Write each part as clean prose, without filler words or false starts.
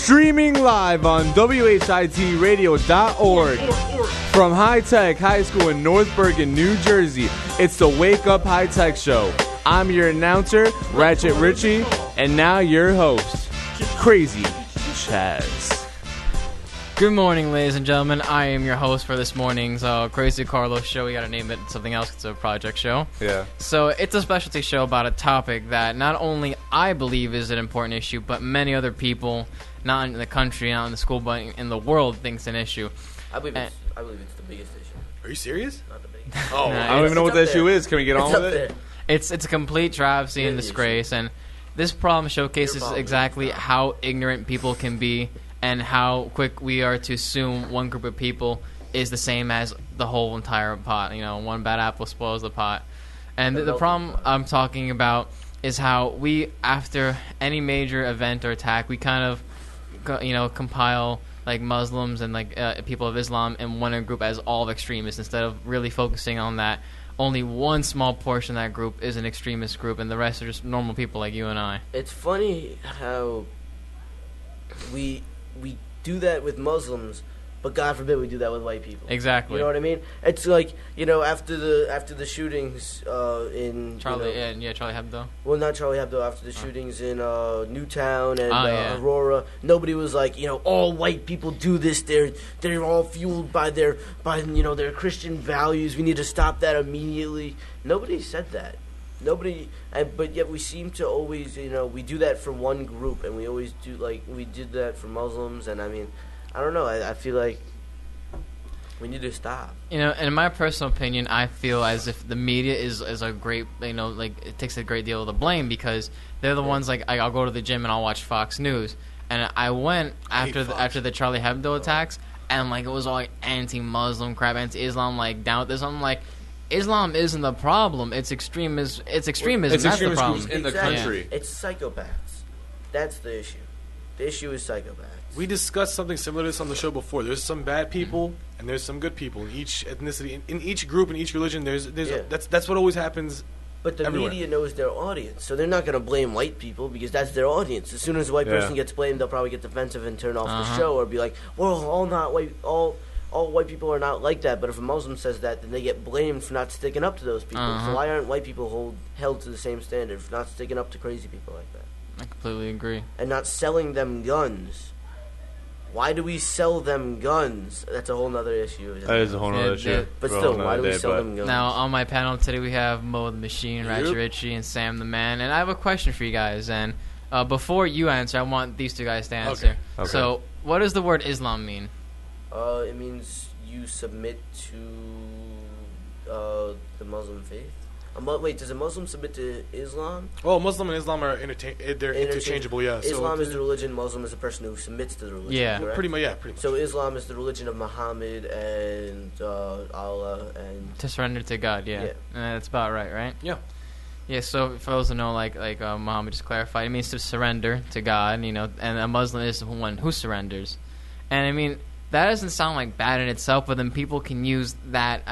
Streaming live on WHITradio.org from High Tech High School in North Bergen, New Jersey. It's the Wake Up High Tech Show. I'm your announcer, Ratchet Richie, and now your host, Crazy Chaz. Good morning, ladies and gentlemen. I am your host for this morning's Crazy Carlos show. We got to name it something else. It's a project show. Yeah. So it's a specialty show about a topic that not only I believe is an important issue, but many other people, not in the country, not in the school, but in the world, thinks an issue. I believe it's the biggest issue. Are you serious? Not the biggest. Oh, I don't even know what the issue is. Can we get on with it? It's a complete travesty and disgrace, and this problem showcases exactly how ignorant people can be and how quick we are to assume one group of people is the same as the whole entire pot. You know, one bad apple spoils the pot. And the problem I'm talking about is how we, after any major event or attack, we kind of, compile like Muslims and like people of Islam in one group as all of extremists instead of really focusing on that. Only one small portion of that group is an extremist group, and the rest are just normal people like you and I. It's funny how we do that with Muslims, but God forbid we do that with white people. Exactly. You know what I mean? It's like, after the shootings in Charlie Hebdo. Well, not Charlie Hebdo. After the shootings in Newtown and Aurora, nobody was like, all white people do this. They're all fueled by their Christian values. We need to stop that immediately. Nobody said that. Nobody, but yet we seem to always, we do that for one group, and we always do, we did that for Muslims, and I mean, I don't know, I feel like we need to stop. In my personal opinion, I feel as if the media is a great, it takes a great deal of the blame, because they're the ones, I'll go to the gym and I'll watch Fox News, and I went after the Charlie Hebdo attacks, and, it was all, anti-Muslim crap, anti-Islam, down with this, I'm like, Islam isn't the problem. It's extremism. It's extremism. That's the problem in the country. Yeah. It's psychopaths. That's the issue. The issue is psychopaths. We discussed something similar to this on the show before. There's some bad people and there's some good people in each ethnicity, in each group, in each religion. That's what always happens. But the media knows their audience, so they're not going to blame white people because that's their audience. As soon as a white person gets blamed, they'll probably get defensive and turn off the show or be like, "Well, all white people are not like that," but if a Muslim says that, then they get blamed for not sticking up to those people. So why aren't white people held to the same standard for not sticking up to crazy people like that? I completely agree. And not selling them guns. Why do we sell them guns? That's a whole other issue. That is a whole other issue. But still, why do we sell them guns? Now, on my panel today, we have Mo the Machine, Ratchet Richie, and Sam the Man. And I have a question for you guys. And before you answer, I want these two guys to answer. Okay. So, what does the word Islam mean? It means you submit to the Muslim faith. Wait, does a Muslim submit to Islam? Well, Muslim and Islam are interchangeable, yeah. Islam is the religion, Muslim is the person who submits to the religion. Yeah. Correct? Pretty much. So Islam is the religion of Muhammad and Allah and... To surrender to God, yeah. That's about right? Yeah. Yeah, so for those who know, Muhammad just clarified, it means to surrender to God, and a Muslim is the one who surrenders. And, I mean, that doesn't sound bad in itself, but then people can use that,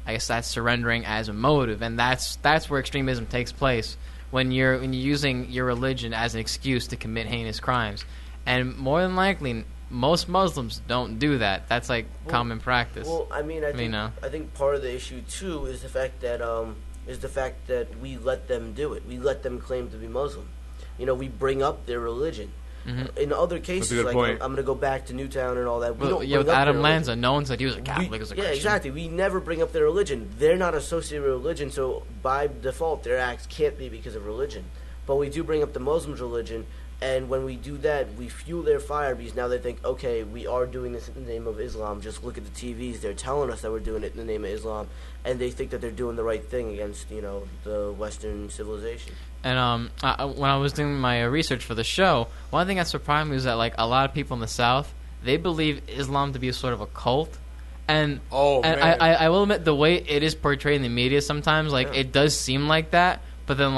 that's surrendering as a motive, and that's where extremism takes place, when you're using your religion as an excuse to commit heinous crimes. And more than likely, most Muslims don't do that. That's common practice. Well, I think part of the issue too is the fact that we let them do it. We let them claim to be Muslim. We bring up their religion. Mm-hmm. In other cases, I'm going to go back to Newtown and all that. With Adam Lanza, no one said he was a Catholic. Yeah, exactly. We never bring up their religion. They're not associated with religion, so by default, their acts can't be because of religion. But we do bring up the Muslims' religion, and when we do that, we fuel their fire because now they think, okay, we are doing this in the name of Islam. Just look at the TVs. They're telling us that we're doing it in the name of Islam, and they think that they're doing the right thing against, the Western civilization. And when I was doing my research for the show, one thing that surprised me was that a lot of people in the South, they believe Islam to be a sort of a cult. And I will admit, the way it is portrayed in the media sometimes, it does seem like that. But then,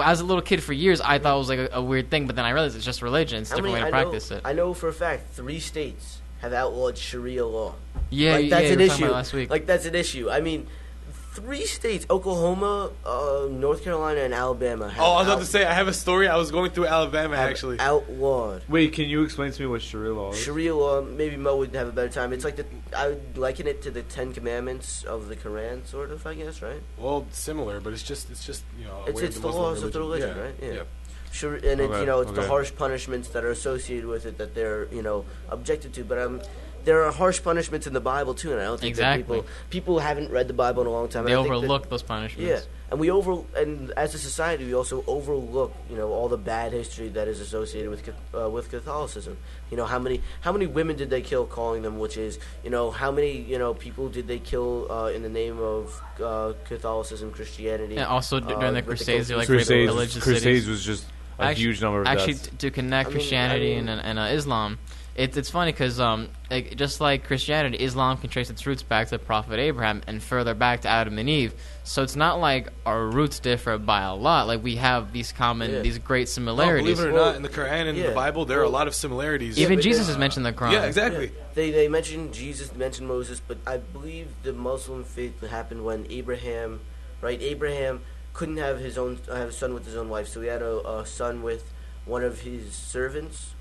as a little kid for years, I thought it was a weird thing. But then I realized it's just religion. It's a different way to practice it. I know for a fact 3 states have outlawed Sharia law. Yeah, that's an issue. Last week. That's an issue. I mean, 3 states: Oklahoma, North Carolina, and Alabama. I was about to say, I have a story. I was going through Alabama, actually. Outlawed. Wait, can you explain to me what Sharia law is? Sharia law, maybe Mo would have a better time. It's like I would liken it to the 10 Commandments of the Quran, sort of, I guess, right? Well, similar, but it's just it's the laws of the religion, right? Yeah. Yep. Sure, and it's the harsh punishments that are associated with it that they're objected to. But there are harsh punishments in the Bible too, and I don't think that people haven't read the Bible in a long time. They overlook those punishments. Yeah, and as a society, we also overlook all the bad history that is associated with Catholicism. How many women did they kill calling them witches? How many people did they kill in the name of Catholicism, Christianity? And also during the Crusades, they Crusades was just a huge number of deaths. To connect Christianity and Islam. It's funny because just like Christianity, Islam can trace its roots back to the Prophet Abraham and further back to Adam and Eve. So it's not like our roots differ by a lot. Like we have these these great similarities. Believe it or not, in the Quran and the Bible, there are a lot of similarities. Even Jesus is mentioned in the Quran. Yeah, exactly. Yeah. They mentioned Jesus, mentioned Moses, but I believe the Muslim faith happened when Abraham couldn't have have a son with his own wife, so he had a son with one of his servants.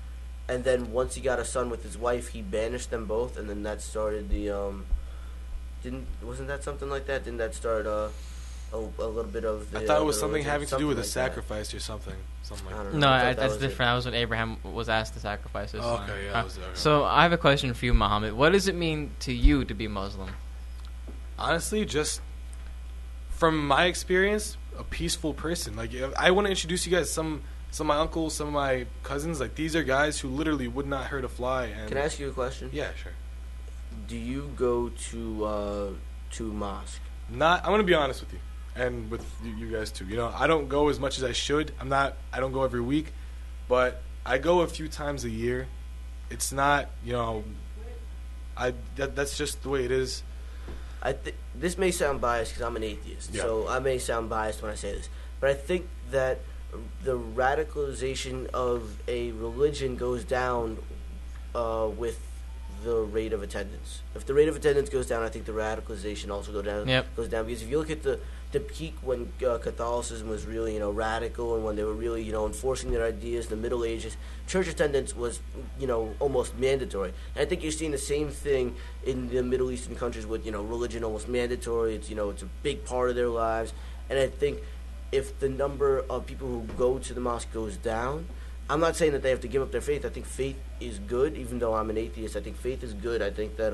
And then once he got a son with his wife, he banished them both, and then that started wasn't that something like that? Didn't that start a little bit of? I thought it was something having to do with a sacrifice or something. I don't know. No, that's different. That was when Abraham was asked to sacrifice his son. Okay, yeah. So I have a question for you, Muhammad. What does it mean to you to be Muslim? Honestly, just from my experience, a peaceful person. Like I want to introduce you guys some of my uncles, some of my cousins, like these are guys who literally would not hurt a fly. And can I ask you a question? Yeah, sure. Do you go to mosque? I'm gonna be honest with you, and with you guys too. I don't go as much as I should. I don't go every week, but I go a few times a year. It's not, that's just the way it is. This may sound biased because I'm an atheist, so I may sound biased when I say this, but I think that the radicalization of a religion goes down with the rate of attendance. If the rate of attendance goes down, I think the radicalization also goes down. Because if you look at the peak when Catholicism was really radical and when they were really enforcing their ideas, the Middle Ages, church attendance was almost mandatory. And I think you're seeing the same thing in the Middle Eastern countries with religion almost mandatory. It's it's a big part of their lives, and I think if the number of people who go to the mosque goes down, I'm not saying that they have to give up their faith. I think faith is good, even though I'm an atheist. I think faith is good. I think that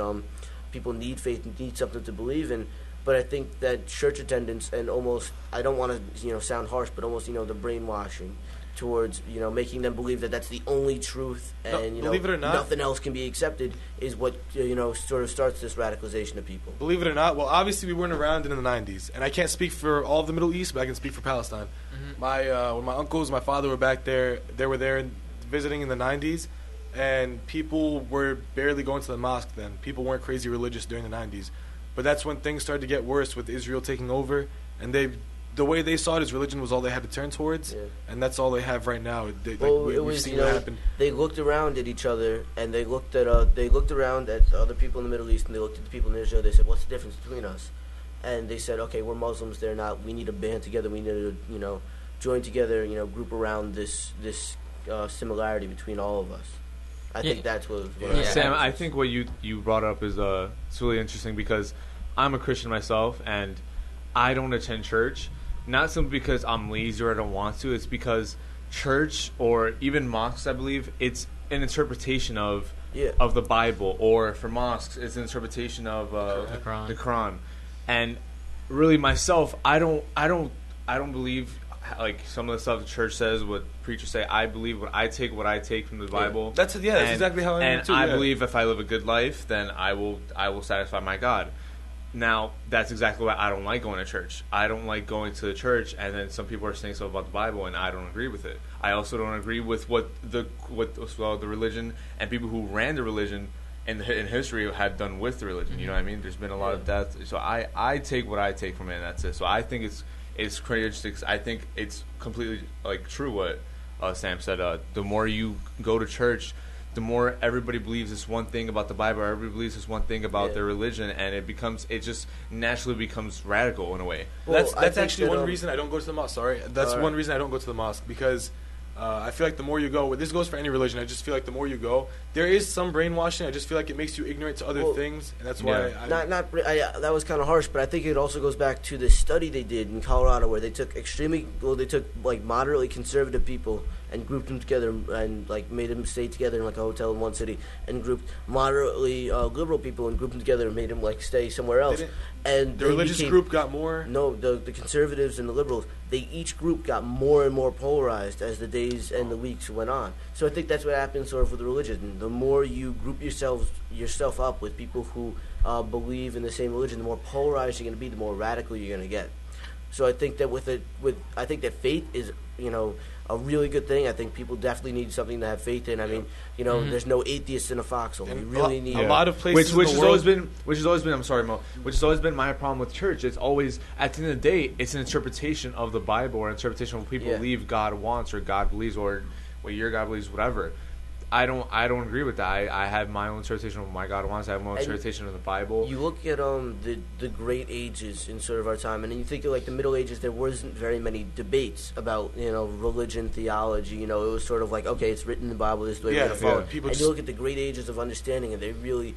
people need faith and need something to believe in. But I think that church attendance and almost, I don't want to sound harsh, but almost the brainwashing towards making them believe that that's the only truth and believe it or not, nothing else can be accepted is what sort of starts this radicalization of people. Believe it or not, well, obviously we weren't around in the 90s, and I can't speak for all of the Middle East, but I can speak for Palestine. Mm-hmm. When my uncles, my father were back there, they were there visiting in the 90s, and people were barely going to the mosque then. People weren't crazy religious during the 90s, but that's when things started to get worse with Israel taking over, and the way they saw it is religion was all they had to turn towards, and that's all they have right now. We've seen what happened. They looked around at each other, and they looked around at other people in the Middle East, and they looked at the people in Israel. They said, "What's the difference between us?" And they said, "Okay, we're Muslims. They're not. We need to band together. We need to, join together. Group around this similarity between all of us." I think that's what. Sam, I think what you brought up is it's really interesting because I'm a Christian myself, and I don't attend church. Not simply because I'm lazy or I don't want to. It's because church or even mosques, I believe, it's an interpretation of the Bible. Or for mosques, it's an interpretation of the Quran. And really, myself, I don't believe like some of the stuff the church says, what preachers say. I believe what I take from the Bible. That's exactly how I am too. And I believe if I live a good life, then I will satisfy my God. Now, that's exactly why I don't like going to church. I don't like going to the church, and then some people are saying stuff about the Bible, and I don't agree with it. I also don't agree with what the religion and people who ran the religion in history have done with the religion. You know what I mean? There's been a lot of death. So I take what I take from it, and that's it. So I think it's pretty interesting. I think it's completely true what Sam said. The more you go to church, the more everybody believes this one thing about the Bible, or everybody believes this one thing about their religion, and it just naturally becomes radical in a way. Well, that's actually one reason I don't go to the mosque. Sorry, that's one reason I don't go to the mosque, because I feel like the more you go, this goes for any religion, I just feel like the more you go, there is some brainwashing. I just feel like it makes you ignorant to other things, and that's why that was kind of harsh, but I think it also goes back to the study they did in Colorado, where they took like moderately conservative people and grouped them together and like made them stay together in like a hotel in one city, and grouped moderately liberal people and grouped them together and made them like stay somewhere else. And the religious group got more. No, the conservatives and the liberals, they each group got more and more polarized as the days and the weeks went on. So I think that's what happens sort of with religion. The more you group yourself up with people who believe in the same religion, the more polarized you're going to be, the more radical you're going to get. So I think that I think that faith is, a really good thing. I think people definitely need something to have faith in. I mean, there's no atheists in a foxhole. You really need a lot of places. Which has always been. I'm sorry, Mo. Which has always been my problem with church. It's always, at the end of the day, it's an interpretation of the Bible or interpretation of what people believe God wants or God believes or what your God believes, whatever. I don't agree with that. I have my own interpretation of what my God wants. I have my own interpretation of the Bible. You look at the great ages in sort of our time, and then you think of like the Middle Ages. There wasn't very many debates about religion, theology. It was sort of like, okay, it's written in the Bible. This is the way we're going to follow it. And you look at the great ages of understanding, and they really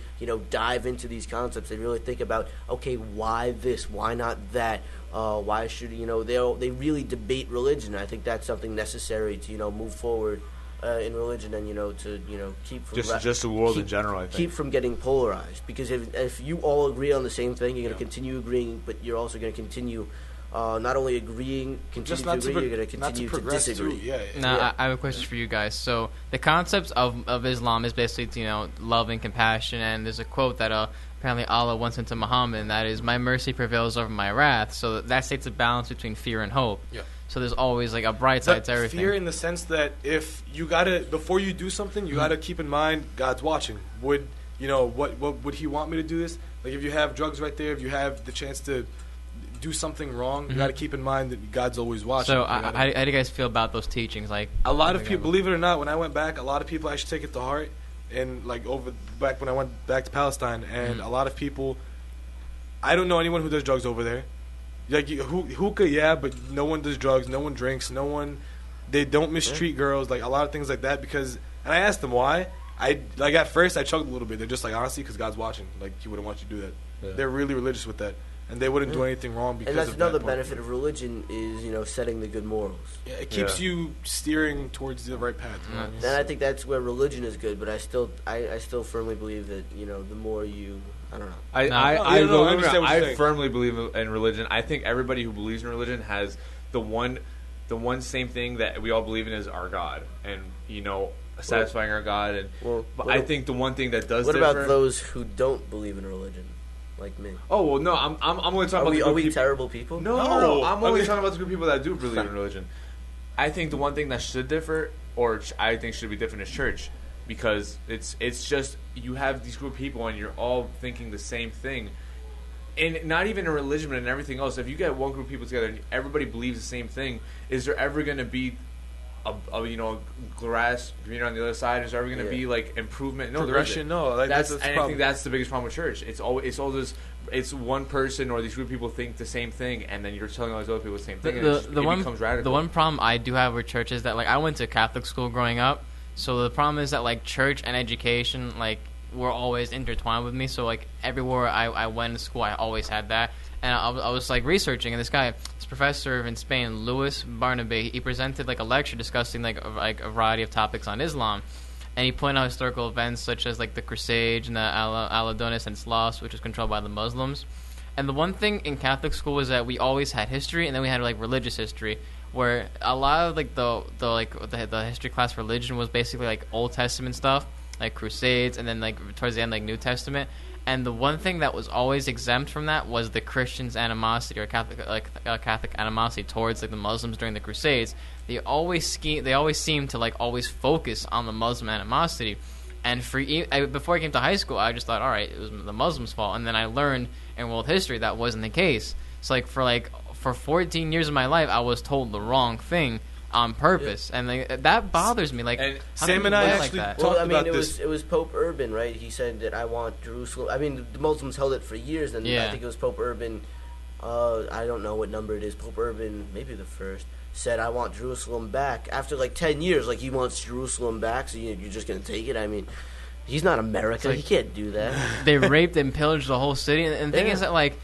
dive into these concepts. They really think about, okay, why this? Why not that? Why should they really debate religion? I think that's something necessary to move forward in religion, and to keep from just the world in general. I think keep from getting polarized, because if you all agree on the same thing, you're going to continue agreeing, but you're also going to continue not only agreeing, you're going to continue to disagree. I have a question for you guys. So the concepts of Islam is basically love and compassion, and there's a quote that apparently Allah once sent to Muhammad, and that is, "My mercy prevails over my wrath." So that states a balance between fear and hope. Yeah. So there's always like a bright side to everything. Fear in the sense that if you before you do something, you gotta keep in mind God's watching. Would what would He want me to do this? Like if you have drugs right there, if you have the chance to do something wrong, you gotta keep in mind that God's always watching. So how do you guys feel about those teachings? Like a lot of people, believe it or not, when I went back, a lot of people actually take it to heart. And like back when I went back to Palestine, and a lot of people, I don't know anyone who does drugs over there. Like hookah, but no one does drugs, no one drinks, they don't mistreat girls, like a lot of things like that. Because, and I asked them why. At first I chuckled a little bit. They're just like, honestly, because God's watching. Like He wouldn't want you to do that. Yeah. They're really religious with that, and they wouldn't do anything wrong because. And that's another benefit of religion is setting the good morals. Yeah, it keeps you steering towards the right path. And I think that's where religion is good. But I still firmly believe that the more you. I don't know. I firmly believe in religion. I think everybody who believes in religion has the one same thing that we all believe in is our God, and satisfying our God. And I think the one thing that does. What about those who don't believe in religion, like me? Oh well, no. I'm only talking about. Are we terrible people? No. I'm only talking about the group of people that do believe in religion. I think the one thing that should differ, or I think should be different, is church. Because it's just you have these group of people and you're all thinking the same thing, and not even in religion but in everything else. If you get one group of people together and everybody believes the same thing, is there ever going to be a grass greener on the other side? Is there ever going to be like improvement? No, progression. No, that's and I think that's the biggest problem with church. It's all this. It's one person or these group of people think the same thing, and then you're telling all these other people the same thing. And it becomes radical. The one problem I do have with church is that I went to Catholic school growing up. So the problem is that church and education were always intertwined with me. So everywhere I went to school, I always had that. And I was researching, and this professor in Spain, Luis Barnabe, he presented a lecture discussing a variety of topics on Islam, and he pointed out historical events such as the Crusades and the Aladonis and Slavs, which was controlled by the Muslims. And the one thing in Catholic school was that we always had history, and then we had religious history, where a lot of the history class religion was basically Old Testament stuff, like Crusades, and then towards the end New Testament. And the one thing that was always exempt from that was the Christians' animosity or Catholic animosity towards the Muslims during the Crusades. They always seem to always focus on the Muslim animosity. And before I came to high school, I just thought, all right, it was the Muslims' fault. And then I learned in world history that wasn't the case. So for 14 years of my life, I was told the wrong thing on purpose, and that bothers me. Like, and how Sam do and I you actually like that? Well, I mean, about this. it was Pope Urban, right? He said that I want Jerusalem. I mean, the Muslims held it for years, and I think it was Pope Urban. I don't know what number it is. Pope Urban, maybe the first, said I want Jerusalem back after like 10 years. Like, he wants Jerusalem back, so you're just gonna take it? I mean, he's not America. Like, he can't do that. They raped and pillaged the whole city, and the thing is that like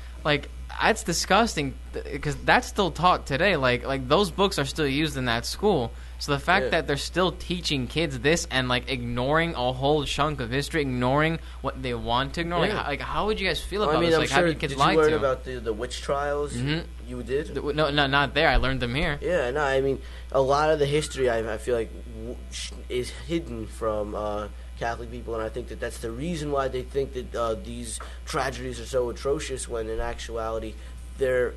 that's disgusting because that's still taught today. Like those books are still used in that school. So the fact that they're still teaching kids this and like ignoring a whole chunk of history, ignoring what they want to ignore, like how would you guys feel about this? I'm like, sure, how do kids did lie you learn to? about the witch trials? Mm-hmm. You did? No, not there. I learned them here. Yeah, no, I mean, a lot of the history I feel like is hidden from Catholic people, and I think that that's the reason why they think that these tragedies are so atrocious, when in actuality they're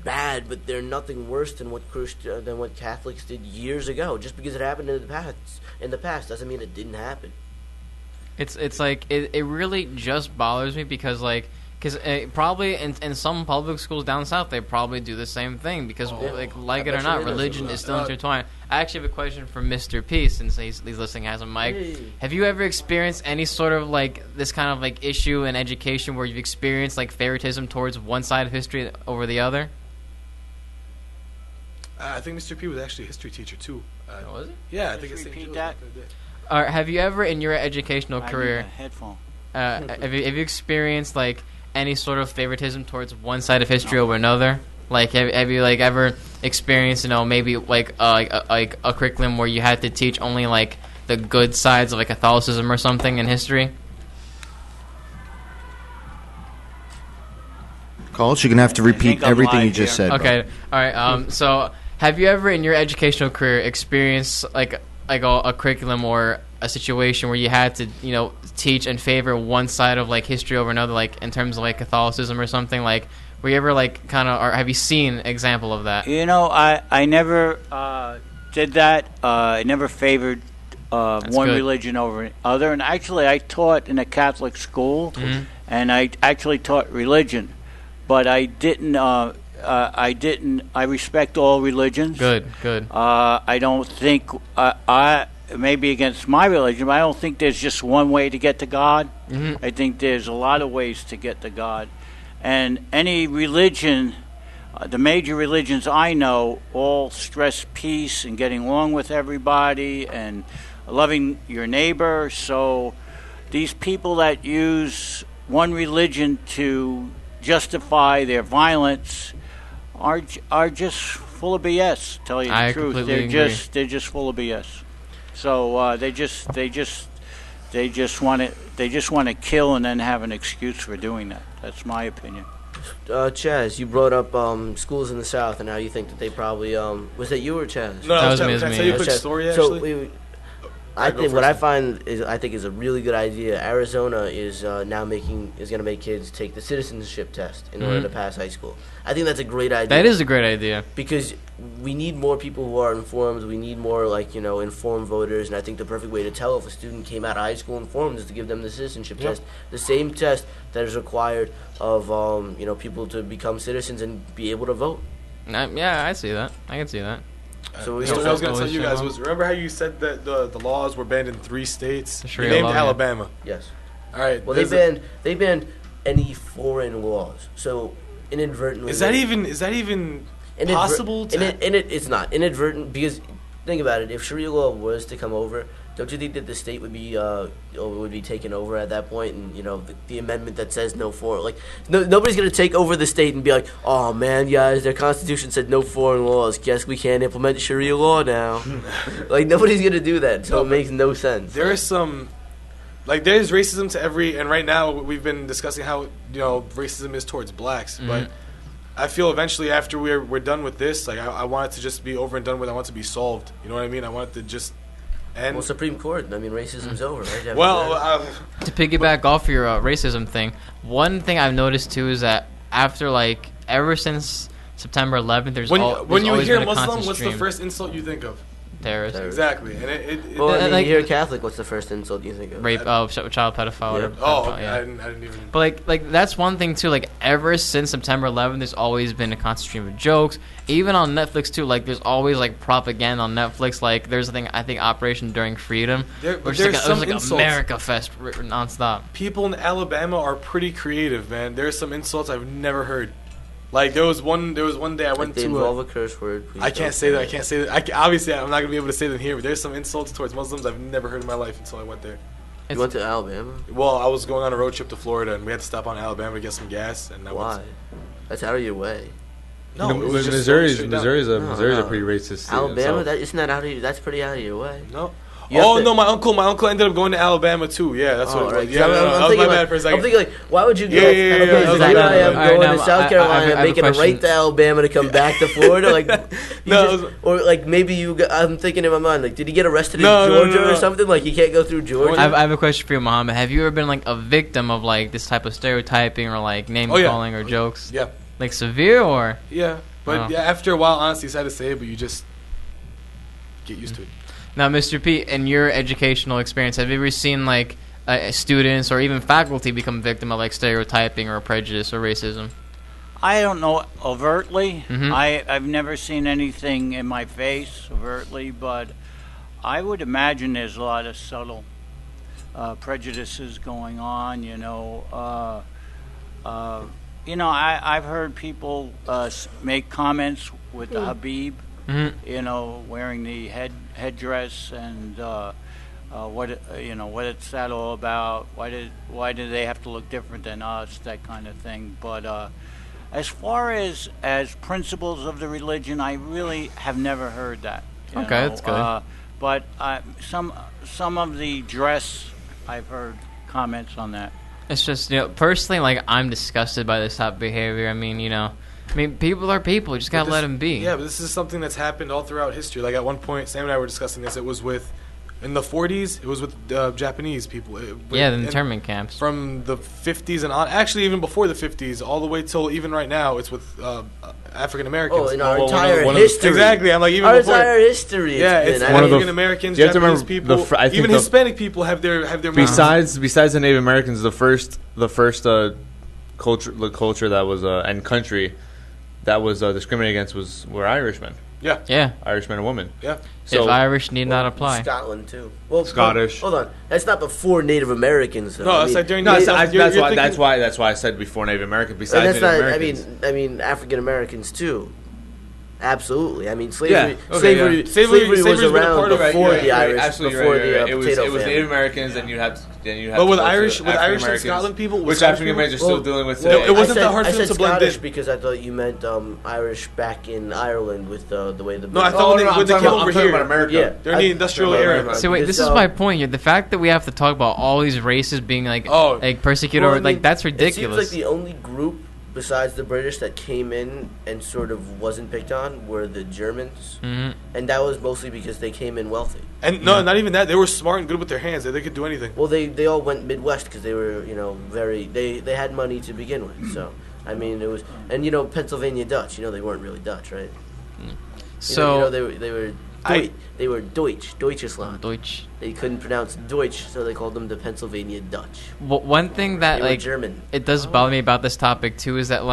bad, but they're nothing worse than what Catholics did years ago. Just because it happened in the past doesn't mean it didn't happen. It's like it really just bothers me because probably in some public schools down south they probably do the same thing because like it or not, religion is still intertwined. I actually have a question for Mr. P, since he's listening, has a mic. Hey. Have you ever experienced any sort of like this kind of like issue in education where you've experienced like favoritism towards one side of history over the other? I think Mr. P was actually a history teacher too. Was it? Yeah, I think it's repeat that. Have you ever in your educational career headphone. have you experienced like any sort of favoritism towards one side of history over another? Like, have you like ever experienced, maybe like a curriculum where you had to teach only like the good sides of like Catholicism or something in history? Colt, you're gonna have to repeat everything you just said. Okay, all right. So, have you ever in your educational career experienced like a curriculum or a situation where you had to teach and favor one side of like history over another, like in terms of like Catholicism or something? Like, were you ever like kind of, or have you seen an example of that? I never did that. I never favored one religion over other. And actually, I taught in a Catholic school, and I actually taught religion, but I didn't. I respect all religions. Good. I don't think I maybe against my religion, but I don't think there's just one way to get to God. Mm-hmm. I think there's a lot of ways to get to God. And any religion, the major religions I know, all stress peace and getting along with everybody and loving your neighbor. So these people that use one religion to justify their violence are just full of BS. Tell you the truth, they're just full of BS. So they just want to kill and then have an excuse for doing that. That's my opinion. Chaz, you brought up schools in the South and how you think that they probably was that you or Chaz? No, that was me. Can I tell you a quick story? Actually, I think what I find is a really good idea. Arizona is now going to make kids take the citizenship test in order to pass high school. I think that's a great idea. That is a great idea because we need more people who are informed. We need more informed voters, and I think the perfect way to tell if a student came out of high school informed is to give them the citizenship test, the same test that is required of people to become citizens and be able to vote. Yeah, I see that. I can see that. So what I was going to tell you guys was, remember how you said that the laws were banned in 3 states? They named Alabama. Yes. All right. Well, they banned any foreign laws. So inadvertently. Is that even possible? It's not inadvertent because think about it. If Sharia law was to come over, don't you think that the state would be taken over at that point? And the amendment that says no foreign, nobody's gonna take over the state and be like, oh man, guys, their constitution said no foreign laws. Guess we can't implement Sharia law now. Nobody's gonna do that. So it makes no sense. There is some. There's racism to every, and right now we've been discussing how racism is towards blacks, but I feel eventually after we're done with this, I want it to just be over and done with. I want it to be solved. You know what I mean? I want it to just end. Well, Supreme Court. I mean, racism's over, right? Well, to piggyback off your racism thing, one thing I've noticed too is that after ever since September 11th, there's when you always hear been a Muslim, constant what's stream. the first insult you think of? terrorist. Exactly. And well, I mean, like, you hear Catholic, what's the first insult you think of? Rape, child pedophile. Yeah. Or Oh, okay. yeah. I didn't even. But like that's one thing too. Like ever since September 11th, there's always been a constant stream of jokes. Even on Netflix too. Like there's always like propaganda on Netflix. Like there's a thing I think Operation Enduring Freedom, which is like America Fest nonstop. People in Alabama are pretty creative, man. There's some insults I've never heard. Like there was one day I went they to involve a curse word. I can't say that. Obviously, I'm not gonna be able to say them here. But there's some insults towards Muslims I've never heard in my life until I went there. You went to Alabama? Well, I was going on a road trip to Florida, and we had to stop on Alabama to get some gas. And why? That's out of your way. No, you know, Missouri's a pretty racist state. Alabama, isn't that out of you? That's pretty out of your way. No. No, my uncle ended up going to Alabama too. Yeah, that's what. Right. Yeah, that was my bad for a second. I'm thinking like, why would you go? Yeah. Here I am going to South Carolina, making a right to Alabama to come back to Florida. Like, or like maybe I'm thinking in my mind, like, did he get arrested in Georgia or something? Like, you can't go through Georgia. I have a question for you, Muhammad. Have you ever been like a victim of like this type of stereotyping or like name calling or jokes? Yeah. Like severe or? Yeah, but after a while, honestly, it's sad to say it, but you just get used to it. Now, Mr. P, in your educational experience, have you ever seen like students or even faculty become victim of like stereotyping or prejudice or racism? I don't know overtly. Mm-hmm. I've never seen anything in my face overtly, but I would imagine there's a lot of subtle prejudices going on. I've heard people make comments with the Habib. Mm-hmm. Wearing the headdress and what it's that all about? Why do they have to look different than us? That kind of thing. But as far as principles of the religion, I really have never heard that. That's good. But some of the dress, I've heard comments on that. It's just personally, like I'm disgusted by this type of behavior. I mean, people are people. You just gotta let them be. Yeah, but this is something that's happened all throughout history. Like at one point, Sam and I were discussing this. It was in the 40s. It was with Japanese people. The internment camps. From the 50s and on. Actually, even before the 50s, all the way till even right now, it's with African Americans. Oh, in our entire history. Exactly. I'm like even our before. Our entire history. Yeah, it's African Americans, Japanese people, even Hispanic people have their. Besides the Native Americans, the first culture that was and country that was discriminated against were Irishmen. Yeah. Irishmen and women. Yeah. So if Irish need not apply. Scotland too. Well, Scottish. Hold on. That's not before Native Americans. Though. No, that's like during. That's why I said before Native Americans. Besides Native Americans. I mean African Americans too. Absolutely. I mean, slavery was around before the Irish, before the potato famine. It was Native Americans, and you had. But with Irish and Scotland people, which African Americans are still dealing with today. It wasn't that hard for them to blend in. Because I thought you meant Irish back in Ireland with the way the. No, I thought when they came over here. About America. Yeah, they're in the industrial era. So wait, this is my point here. The fact that we have to talk about all these races being like persecuted or like that's ridiculous. It seems like the only group besides the British that came in and sort of wasn't picked on were the Germans, and that was mostly because they came in wealthy. And not even that. They were smart and good with their hands. They could do anything. Well, they all went Midwest because they were they had money to begin with. So I mean it was Pennsylvania Dutch. They weren't really Dutch, right? So they were Deutschland. Deutsch. They couldn't pronounce Deutsch, so they called them the Pennsylvania Dutch. Well, one thing that German. It does bother me about this topic too is that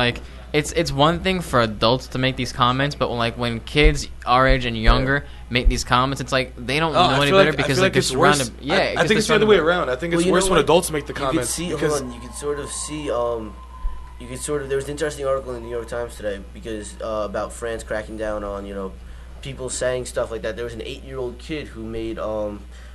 it's one thing for adults to make these comments, but when kids our age and younger make these comments, it's like they don't know any better because they're surrounded. I think it's the other way around. I think it's worse when adults make the comments. You could sort of see. There was an interesting article in the New York Times today because about France cracking down on people saying stuff like that. There was an 8-year-old kid who made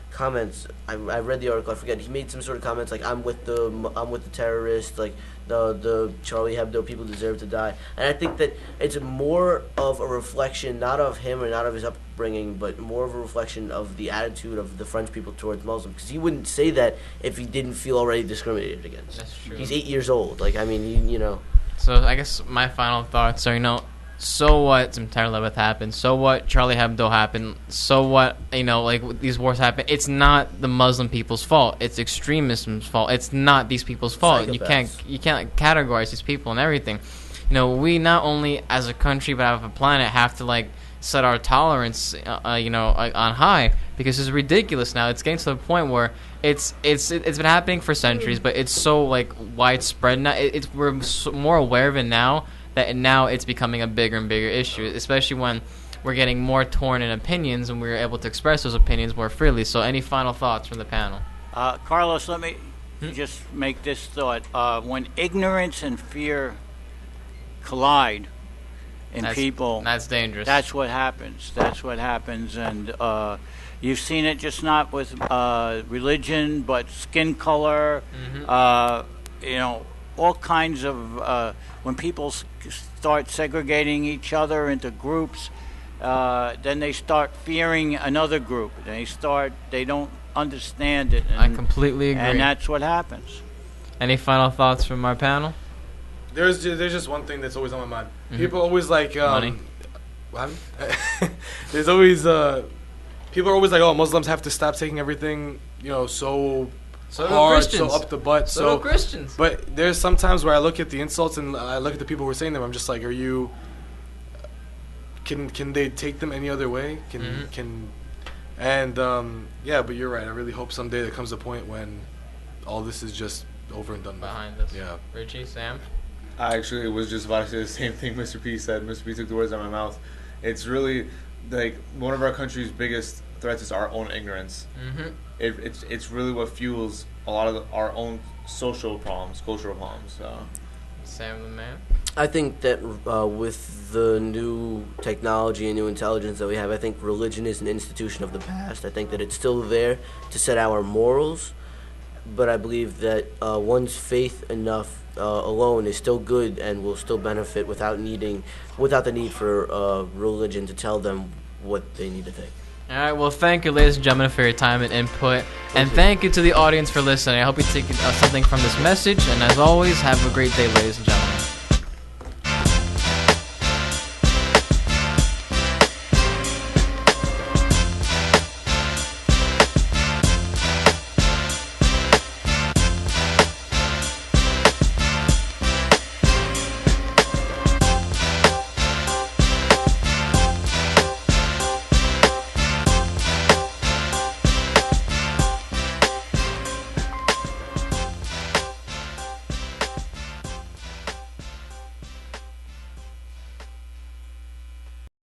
comments. I read the article. I forget. He made some sort of comments like I'm with the terrorists. Like the Charlie Hebdo people deserve to die. And I think that it's more of a reflection not of him or not of his upbringing, but more of a reflection of the attitude of the French people towards Muslims. Because he wouldn't say that if he didn't feel already discriminated against. That's true. He's 8 years old. Like I mean, So I guess my final thoughts are so what September 11th happened? So what Charlie Hebdo happened? So what, these wars happen? It's not the Muslim people's fault. It's extremism's fault. It's not these people's fault. Psychopaths. You can't categorize these people and everything. We not only as a country but as a planet have to set our tolerance, on high, because it's ridiculous now. It's getting to the point where it's been happening for centuries, but it's so like widespread now. We're more aware of it now that now it's becoming a bigger and bigger issue, especially when we're getting more torn in opinions and we're able to express those opinions more freely. So, any final thoughts from the panel? Carlos, let me just make this thought. When ignorance and fear collide in people, that's dangerous. That's what happens. And you've seen it just not with religion, but skin color, all kinds of, when people start segregating each other into groups, then they start fearing another group. They don't understand it. I completely agree. And that's what happens. Any final thoughts from our panel? There's just one thing that's always on my mind. People always like money. What? There's always people are always like, oh, Muslims have to stop taking everything, so hard, so up the butt. So do Christians. But there's some times where I look at the insults and I look at the people who are saying them. I'm just like, are you? Can they take them any other way? But you're right. I really hope someday there comes a point when all this is just over and done behind us. Yeah. Richie, Sam? I actually was just about to say the same thing Mr. P said. Mr. P took the words out of my mouth. It's really like one of our country's biggest threats is our own ignorance. It's really what fuels a lot of our own social problems, cultural problems. Sam the man? I think that with the new technology and new intelligence that we have, I think religion is an institution of the past. I think that it's still there to set our morals, but I believe that one's faith enough alone is still good and will still benefit without the need for religion to tell them what they need to think. All right, well, thank you, ladies and gentlemen, for your time and input. And thank you to the audience for listening. I hope you take something from this message. And as always, have a great day, ladies and gentlemen.